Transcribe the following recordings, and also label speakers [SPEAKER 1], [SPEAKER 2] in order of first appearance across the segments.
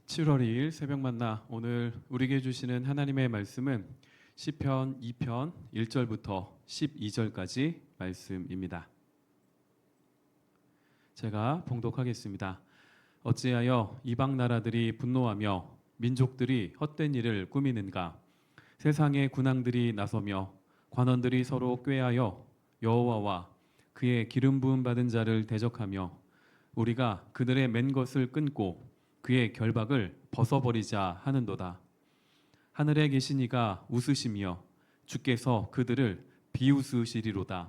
[SPEAKER 1] 7월 2일 새벽 만나 오늘 우리에게 주시는 하나님의 말씀은 시편 2편 1절부터 12절까지 말씀입니다. 제가 봉독하겠습니다. 어찌하여 이방 나라들이 분노하며 민족들이 헛된 일을 꾸미는가? 세상의 군왕들이 나서며 관원들이 서로 꾀하여 여호와와 그의 기름 부음 받은 자를 대적하며 우리가 그들의 맨 것을 끊고 그의 결박을 벗어버리자 하는도다. 하늘에 계신 이가 웃으시며 주께서 그들을 비웃으시리로다.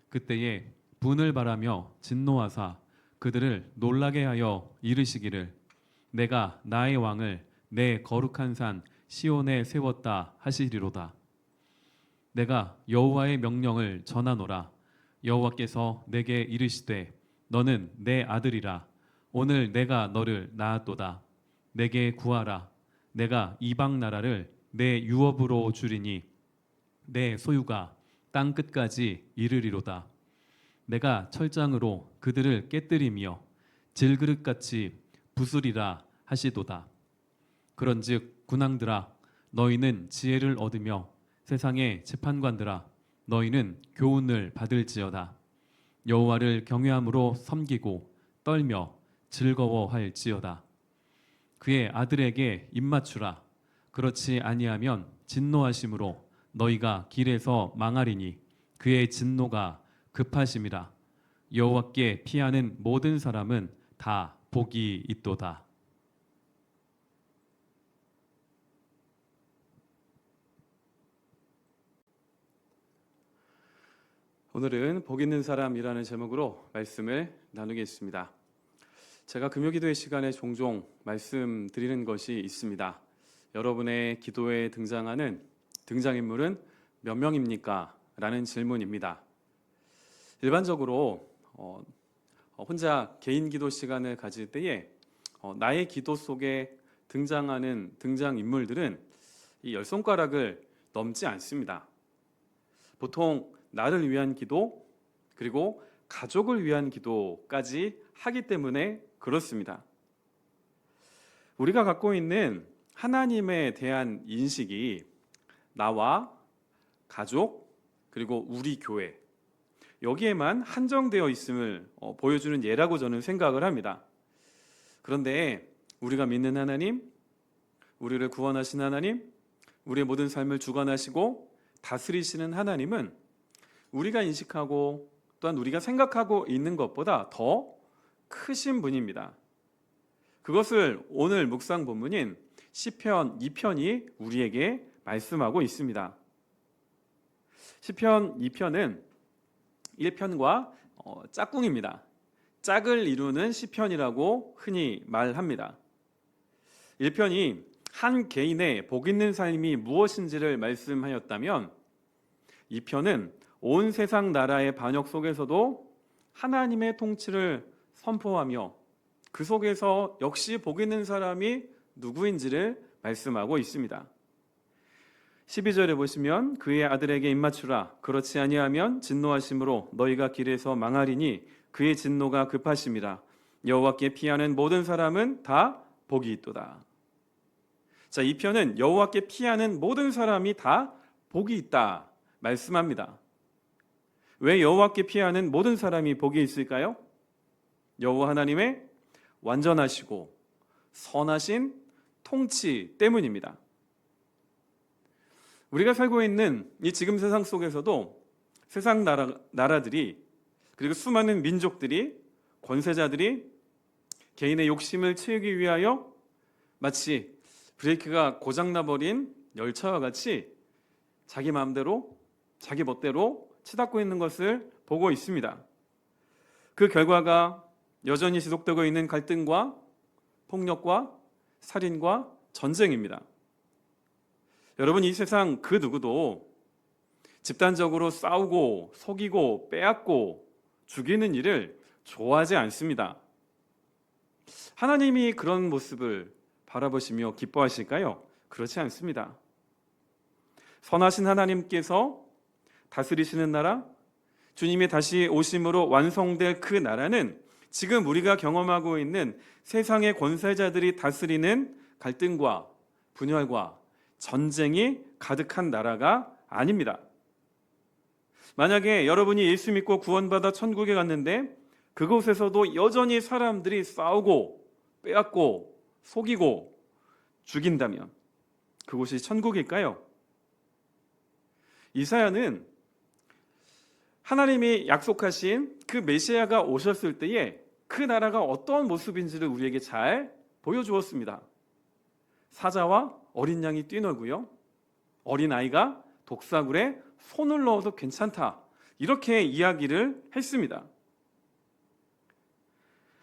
[SPEAKER 1] 그때에 분을 바라며 진노하사 그들을 놀라게 하여 이르시기를 내가 나의 왕을 내 거룩한 산 시온에 세웠다 하시리로다. 내가 여호와의 명령을 전하노라. 여호와께서 내게 이르시되 너는 내 아들이라. 오늘 내가 너를 낳았도다. 내게 구하라. 내가 이방 나라를 내 유업으로 주리니 내 소유가 땅 끝까지 이르리로다. 내가 철장으로 그들을 깨뜨리며 질그릇같이 부수리라 하시도다. 그런즉 군왕들아 너희는 지혜를 얻으며 세상의 재판관들아 너희는 교훈을 받을지어다. 여호와를 경외함으로 섬기고 떨며 즐거워할지어다. 그의 아들에게 입맞추라. 그렇지 아니하면 진노하심으로 너희가 길에서 망하리니 그의 진노가 급하심이라. 여호와께 피하는 모든 사람은 다 복이 있도다. 오늘은 복 있는 사람이라는 제목으로 말씀을 나누겠습니다. 제가 금요기도의 시간에 종종 말씀드리는 것이 있습니다. 여러분의 기도에 등장하는 등장인물은 몇 명입니까? 라는 질문입니다. 일반적으로 혼자 개인 기도 시간을 가질 때에 나의 기도 속에 등장하는 등장인물들은 이 10손가락을 넘지 않습니다. 보통 나를 위한 기도 그리고 가족을 위한 기도까지 하기 때문에 그렇습니다. 우리가 갖고 있는 하나님에 대한 인식이 나와 가족 그리고 우리 교회 여기에만 한정되어 있음을 보여주는 예라고 저는 생각을 합니다. 그런데 우리가 믿는 하나님, 우리를 구원하신 하나님, 우리의 모든 삶을 주관하시고 다스리시는 하나님은 우리가 인식하고 또한 우리가 생각하고 있는 것보다 더 크신 분입니다. 그것을 오늘 묵상 본문인 시편 2편이 우리에게 말씀하고 있습니다. 시편 2편은 1편과 짝꿍입니다. 짝을 이루는 시편이라고 흔히 말합니다. 1편이 한 개인의 복 있는 삶이 무엇인지를 말씀하였다면 2편은 온 세상 나라의 반역 속에서도 하나님의 통치를 선포하며 그 속에서 역시 복 있는 사람이 누구인지를 말씀하고 있습니다. 12절에 보시면 그의 아들에게 입맞추라. 그렇지 아니하면 진노하심으로 너희가 길에서 망하리니 그의 진노가 급하심이라. 여호와께 피하는 모든 사람은 다 복이 있도다. 자, 이 편은 여호와께 피하는 모든 사람이 다 복이 있다 말씀합니다. 왜 여호와께 피하는 모든 사람이 복이 있을까요? 여호와 하나님의 완전하시고 선하신 통치 때문입니다. 우리가 살고 있는 이 지금 세상 속에서도 세상 나라들이 그리고 수많은 민족들이 권세자들이 개인의 욕심을 채우기 위하여 마치 브레이크가 고장나버린 열차와 같이 자기 마음대로 자기 멋대로 치닫고 있는 것을 보고 있습니다. 그 결과가 여전히 지속되고 있는 갈등과 폭력과 살인과 전쟁입니다. 여러분, 이 세상 그 누구도 집단적으로 싸우고 속이고 빼앗고 죽이는 일을 좋아하지 않습니다. 하나님이 그런 모습을 바라보시며 기뻐하실까요? 그렇지 않습니다. 선하신 하나님께서 다스리시는 나라, 주님의 다시 오심으로 완성될 그 나라는 지금 우리가 경험하고 있는 세상의 권세자들이 다스리는 갈등과 분열과 전쟁이 가득한 나라가 아닙니다. 만약에 여러분이 예수 믿고 구원받아 천국에 갔는데 그곳에서도 여전히 사람들이 싸우고 빼앗고 속이고 죽인다면 그곳이 천국일까요? 이사야는 하나님이 약속하신 그 메시아가 오셨을 때에 그 나라가 어떤 모습인지를 우리에게 잘 보여주었습니다. 사자와 어린 양이 뛰놀고요, 어린아이가 독사굴에 손을 넣어도 괜찮다, 이렇게 이야기를 했습니다.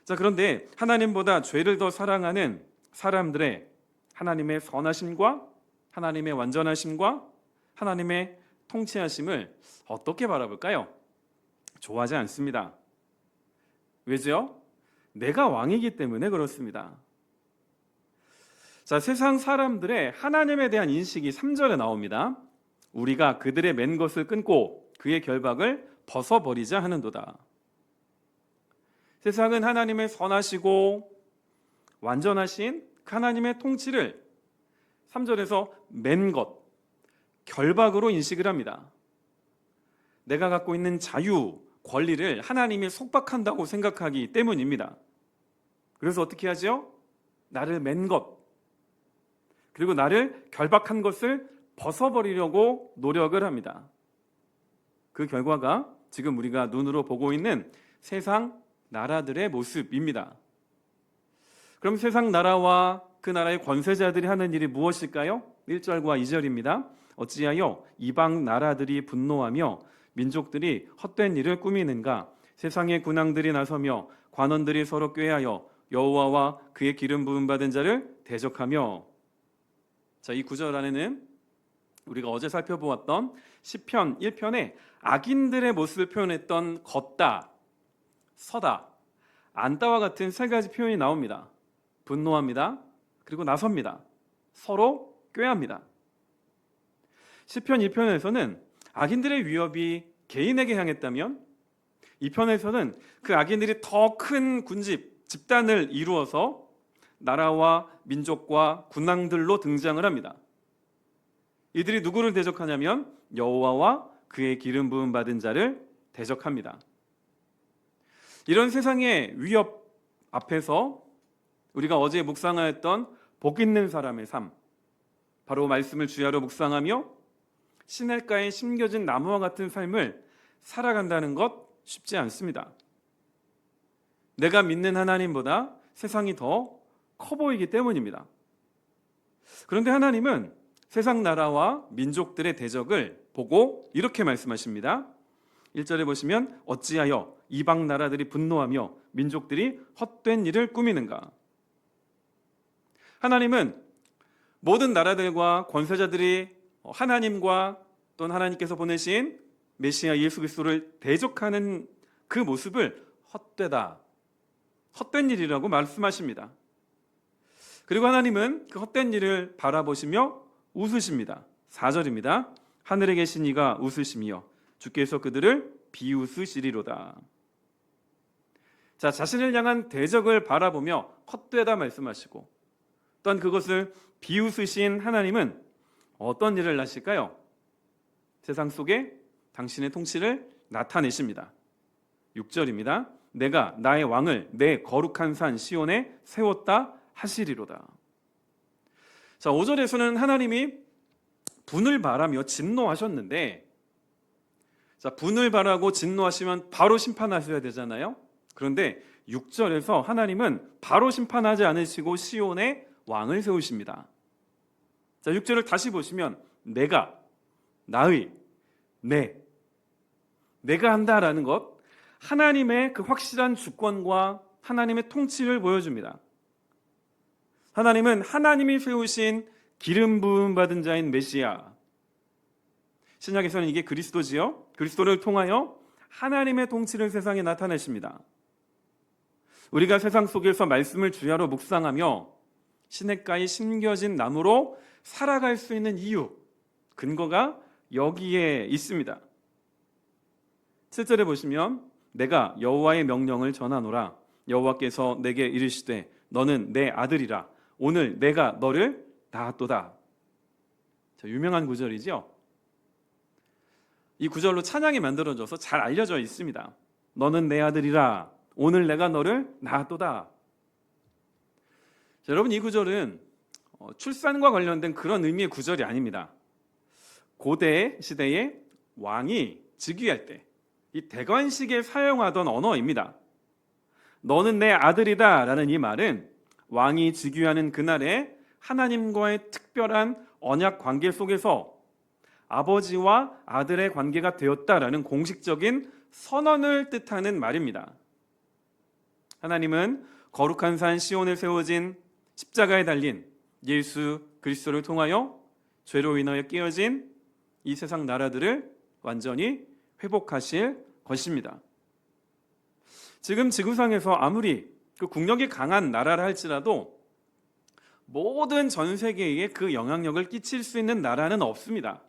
[SPEAKER 1] 자, 그런데 하나님보다 죄를 더 사랑하는 사람들의 하나님의 선하심과 하나님의 완전하심과 하나님의 통치하심을 어떻게 바라볼까요? 좋아하지 않습니다. 왜죠? 내가 왕이기 때문에 그렇습니다. 자, 세상 사람들의 하나님에 대한 인식이 3절에 나옵니다. 우리가 그들의 맨 것을 끊고 그의 결박을 벗어버리자 하는도다. 세상은 하나님의 선하시고 완전하신 그 하나님의 통치를 3절에서 맨 것, 결박으로 인식을 합니다. 내가 갖고 있는 자유, 권리를 하나님이 속박한다고 생각하기 때문입니다. 그래서 어떻게 하죠? 나를 맨 것, 그리고 나를 결박한 것을 벗어버리려고 노력을 합니다. 그 결과가 지금 우리가 눈으로 보고 있는 세상 나라들의 모습입니다. 그럼 세상 나라와 그 나라의 권세자들이 하는 일이 무엇일까요? 1절과 2절입니다. 어찌하여 이방 나라들이 분노하며 민족들이 헛된 일을 꾸미는가? 세상의 군왕들이 나서며 관원들이 서로 꾀하여 여호와와 그의 기름 부음 받은 자를 대적하며. 자, 이 구절 안에는 우리가 어제 살펴보았던 시편 1편에 악인들의 모습을 표현했던 걷다, 서다, 앉다와 같은 세 가지 표현이 나옵니다. 분노합니다. 그리고 나섭니다. 서로 꾀합니다. 시편 1편에서는 악인들의 위협이 개인에게 향했다면 이 편에서는 그 악인들이 더 큰 군집, 집단을 이루어서 나라와 민족과 군왕들로 등장을 합니다. 이들이 누구를 대적하냐면 여호와와 그의 기름 부음 받은 자를 대적합니다. 이런 세상의 위협 앞에서 우리가 어제 묵상하였던 복 있는 사람의 삶, 바로 말씀을 주야로 묵상하며 시냇가에 심겨진 나무와 같은 삶을 살아간다는 것 쉽지 않습니다. 내가 믿는 하나님보다 세상이 더 커 보이기 때문입니다. 그런데 하나님은 세상 나라와 민족들의 대적을 보고 이렇게 말씀하십니다. 1절에 보시면 어찌하여 이방 나라들이 분노하며 민족들이 헛된 일을 꾸미는가? 하나님은 모든 나라들과 권세자들이 하나님과 또는 하나님께서 보내신 메시아 예수 그리스도를 대적하는 그 모습을 헛되다, 헛된 일이라고 말씀하십니다. 그리고 하나님은 그 헛된 일을 바라보시며 웃으십니다. 4절입니다. 하늘에 계신 이가 웃으시며 주께서 그들을 비웃으시리로다. 자, 자신을 향한 대적을 바라보며 헛되다 말씀하시고 또한 그것을 비웃으신 하나님은 어떤 일을 하실까요? 세상 속에 당신의 통치를 나타내십니다. 6절입니다. 내가 나의 왕을 내 거룩한 산 시온에 세웠다 하시리로다. 자, 5절에서는 하나님이 분을 발하며 진노하셨는데, 자, 분을 발하고 진노하시면 바로 심판하셔야 되잖아요. 그런데 6절에서 하나님은 바로 심판하지 않으시고 시온에 왕을 세우십니다. 자, 6절을 다시 보시면 내가, 나의, 내가 한다라는 것, 하나님의 그 확실한 주권과 하나님의 통치를 보여줍니다. 하나님은 하나님이 세우신 기름 부음 받은 자인 메시아, 신약에서는 이게 그리스도지요. 그리스도를 통하여 하나님의 통치를 세상에 나타내십니다. 우리가 세상 속에서 말씀을 주야로 묵상하며 시냇가에 심겨진 나무로 살아갈 수 있는 이유, 근거가 여기에 있습니다. 7절에 보시면 내가 여호와의 명령을 전하노라. 여호와께서 내게 이르시되 너는 내 아들이라 오늘 내가 너를 낳았도다. 유명한 구절이죠. 이 구절로 찬양이 만들어져서 잘 알려져 있습니다. 너는 내 아들이라 오늘 내가 너를 낳았도다. 자, 여러분, 이 구절은 출산과 관련된 그런 의미의 구절이 아닙니다. 고대 시대의 왕이 즉위할 때 이 대관식에 사용하던 언어입니다. 너는 내 아들이다 라는 이 말은 왕이 즉위하는 그날에 하나님과의 특별한 언약 관계 속에서 아버지와 아들의 관계가 되었다라는 공식적인 선언을 뜻하는 말입니다. 하나님은 거룩한 산 시온에 세워진 십자가에 달린 예수 그리스도를 통하여 죄로 인하여 깨어진 이 세상 나라들을 완전히 회복하실 것입니다. 지금 지구상에서 아무리 그 국력이 강한 나라라 할지라도 모든 전 세계에 그 영향력을 끼칠 수 있는 나라는 없습니다.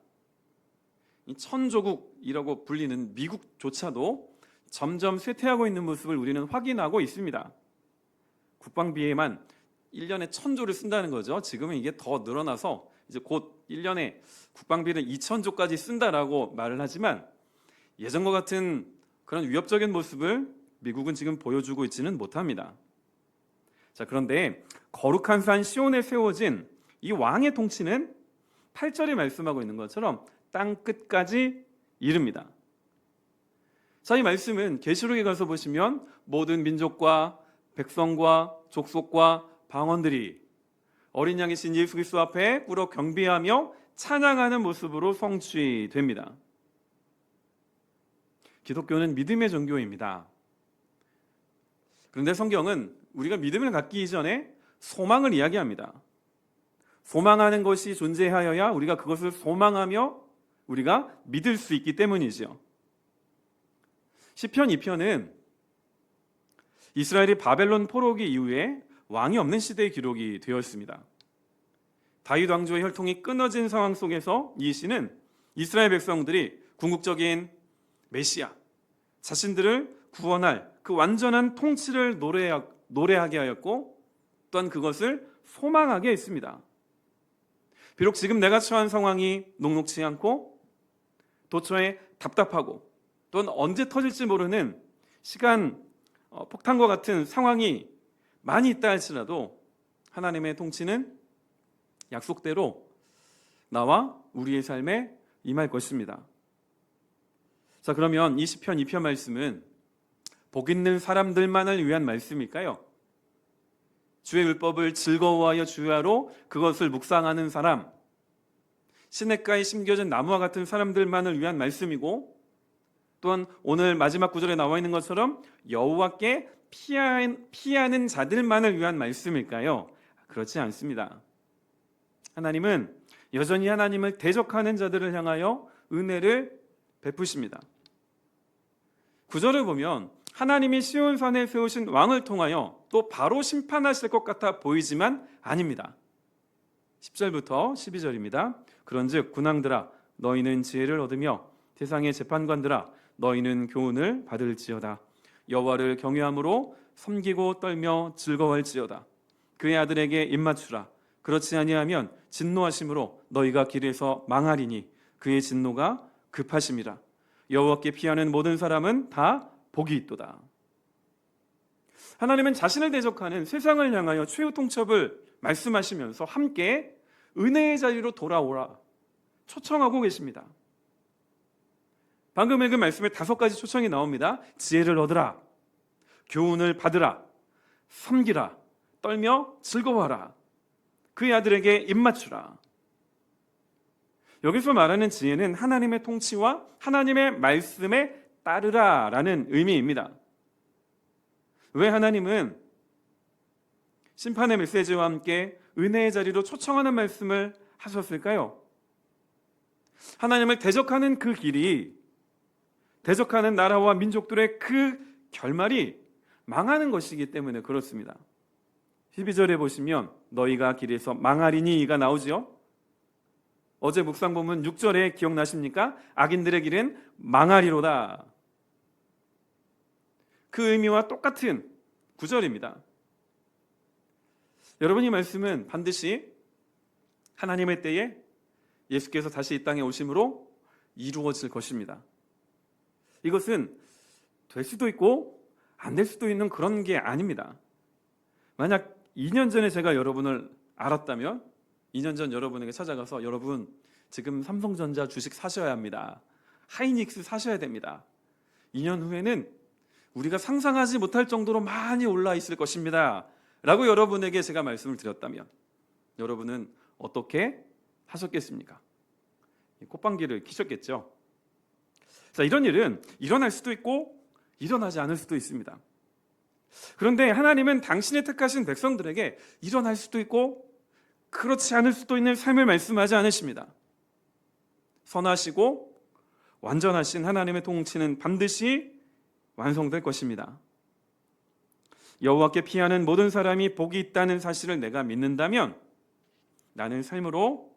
[SPEAKER 1] 이 천조국이라고 불리는 미국조차도 점점 쇠퇴하고 있는 모습을 우리는 확인하고 있습니다. 국방비에만 1년에 1,000조를 쓴다는 거죠. 지금은 이게 더 늘어나서 이제 곧 1년에 국방비를 2,000조까지 쓴다라고 말을 하지만 예전과 같은 그런 위협적인 모습을 미국은 지금 보여주고 있지는 못합니다. 자, 그런데 거룩한 산 시온에 세워진 이 왕의 통치는 8절이 말씀하고 있는 것처럼 땅 끝까지 이릅니다. 자, 이 말씀은 계시록에 가서 보시면 모든 민족과 백성과 족속과 방언들이 어린 양이신 예수 그리스도 앞에 꿇어 경배하며 찬양하는 모습으로 성취됩니다. 기독교는 믿음의 종교입니다. 그런데 성경은 우리가 믿음을 갖기 이전에 소망을 이야기합니다. 소망하는 것이 존재하여야 우리가 그것을 소망하며 우리가 믿을 수 있기 때문이죠. 시편 2편은 이스라엘이 바벨론 포로기 이후에 왕이 없는 시대의 기록이 되었습니다. 다윗 왕조의 혈통이 끊어진 상황 속에서 이 시는 이스라엘 백성들이 궁극적인 메시아, 자신들을 구원할 그 완전한 통치를 노래하게 하였고 또한 그것을 소망하게 했습니다. 비록 지금 내가 처한 상황이 녹록지 않고 도처에 답답하고 또는 언제 터질지 모르는 시간 폭탄과 같은 상황이 많이 있다 할지라도 하나님의 통치는 약속대로 나와 우리의 삶에 임할 것입니다. 자, 그러면 이 시편 2편 말씀은 복 있는 사람들만을 위한 말씀일까요? 주의 율법을 즐거워하여 주야로 그것을 묵상하는 사람, 시냇가에 심겨진 나무와 같은 사람들만을 위한 말씀이고 또한 오늘 마지막 구절에 나와 있는 것처럼 여호와께 피하는 자들만을 위한 말씀일까요? 그렇지 않습니다. 하나님은 여전히 하나님을 대적하는 자들을 향하여 은혜를 베푸십니다. 구절을 보면 하나님이 시온산에 세우신 왕을 통하여 또 바로 심판하실 것 같아 보이지만 아닙니다. 10절부터 12절입니다. 그런즉 군왕들아 너희는 지혜를 얻으며 세상의 재판관들아 너희는 교훈을 받을지어다. 여호와를 경외함으로 섬기고 떨며 즐거워할지어다. 그의 아들에게 입맞추라. 그렇지 아니하면 진노하심으로 너희가 길에서 망하리니 그의 진노가 급하심이라. 여호와께 피하는 모든 사람은 다 복이 있도다. 하나님은 자신을 대적하는 세상을 향하여 최후 통첩을 말씀하시면서 함께 은혜의 자리로 돌아오라 초청하고 계십니다. 방금 읽은 말씀에 5가지 초청이 나옵니다. 지혜를 얻으라, 교훈을 받으라, 섬기라, 떨며 즐거워하라, 그의 아들에게 입맞추라. 여기서 말하는 지혜는 하나님의 통치와 하나님의 말씀에 따르라 라는 의미입니다. 왜 하나님은 심판의 메시지와 함께 은혜의 자리로 초청하는 말씀을 하셨을까요? 하나님을 대적하는 그 길이, 대적하는 나라와 민족들의 그 결말이 망하는 것이기 때문에 그렇습니다. 12절에 보시면 너희가 길에서 망하리니가 나오죠. 어제 묵상 본문 6절에 기억나십니까? 악인들의 길은 망하리로다. 그 의미와 똑같은 9절입니다. 여러분, 이 말씀은 반드시 하나님의 때에 예수께서 다시 이 땅에 오심으로 이루어질 것입니다. 이것은 될 수도 있고 안 될 수도 있는 그런 게 아닙니다. 만약 2년 전에 제가 여러분을 알았다면 2년 전 여러분에게 찾아가서 여러분 지금 삼성전자 주식 사셔야 합니다. 하이닉스 사셔야 됩니다. 2년 후에는 우리가 상상하지 못할 정도로 많이 올라 있을 것입니다. 라고 여러분에게 제가 말씀을 드렸다면 여러분은 어떻게 하셨겠습니까? 콧방귀를 키셨겠죠? 자, 이런 일은 일어날 수도 있고 일어나지 않을 수도 있습니다. 그런데 하나님은 당신의 택하신 백성들에게 일어날 수도 있고 그렇지 않을 수도 있는 삶을 말씀하지 않으십니다. 선하시고 완전하신 하나님의 통치는 반드시 완성될 것입니다. 여호와께 피하는 모든 사람이 복이 있다는 사실을 내가 믿는다면 나는 삶으로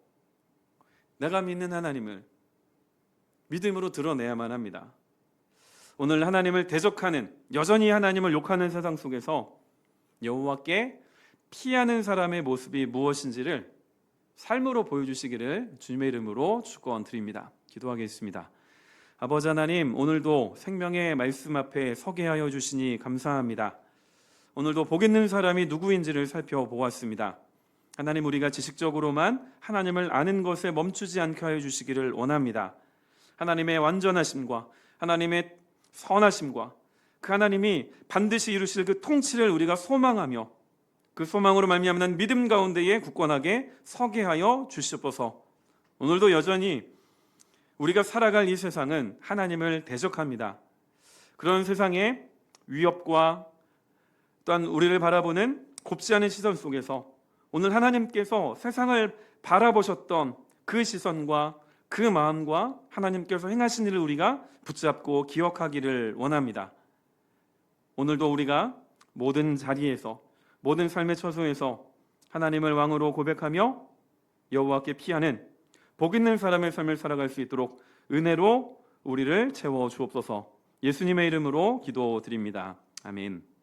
[SPEAKER 1] 내가 믿는 하나님을 믿음으로 드러내야만 합니다. 오늘 하나님을 대적하는, 여전히 하나님을 욕하는 세상 속에서 여호와께 피하는 사람의 모습이 무엇인지를 삶으로 보여주시기를 주님의 이름으로 축원드립니다. 기도하겠습니다. 아버지 하나님, 오늘도 생명의 말씀 앞에 서게 하여 주시니 감사합니다. 오늘도 복 있는 사람이 누구인지를 살펴보았습니다. 하나님, 우리가 지식적으로만 하나님을 아는 것에 멈추지 않게 하여 주시기를 원합니다. 하나님의 완전하심과 하나님의 선하심과 그 하나님이 반드시 이루실 그 통치를 우리가 소망하며 그 소망으로 말미암는 믿음 가운데에 굳건하게 서게 하여 주시옵소서. 오늘도 여전히 우리가 살아갈 이 세상은 하나님을 대적합니다. 그런 세상의 위협과 또한 우리를 바라보는 곱지 않은 시선 속에서 오늘 하나님께서 세상을 바라보셨던 그 시선과 그 마음과 하나님께서 행하신 일을 우리가 붙잡고 기억하기를 원합니다. 오늘도 우리가 모든 자리에서 모든 삶의 처소에서 하나님을 왕으로 고백하며 여호와께 피하는 복 있는 사람의 삶을 살아갈 수 있도록 은혜로 우리를 채워 주옵소서. 예수님의 이름으로 기도드립니다. 아멘.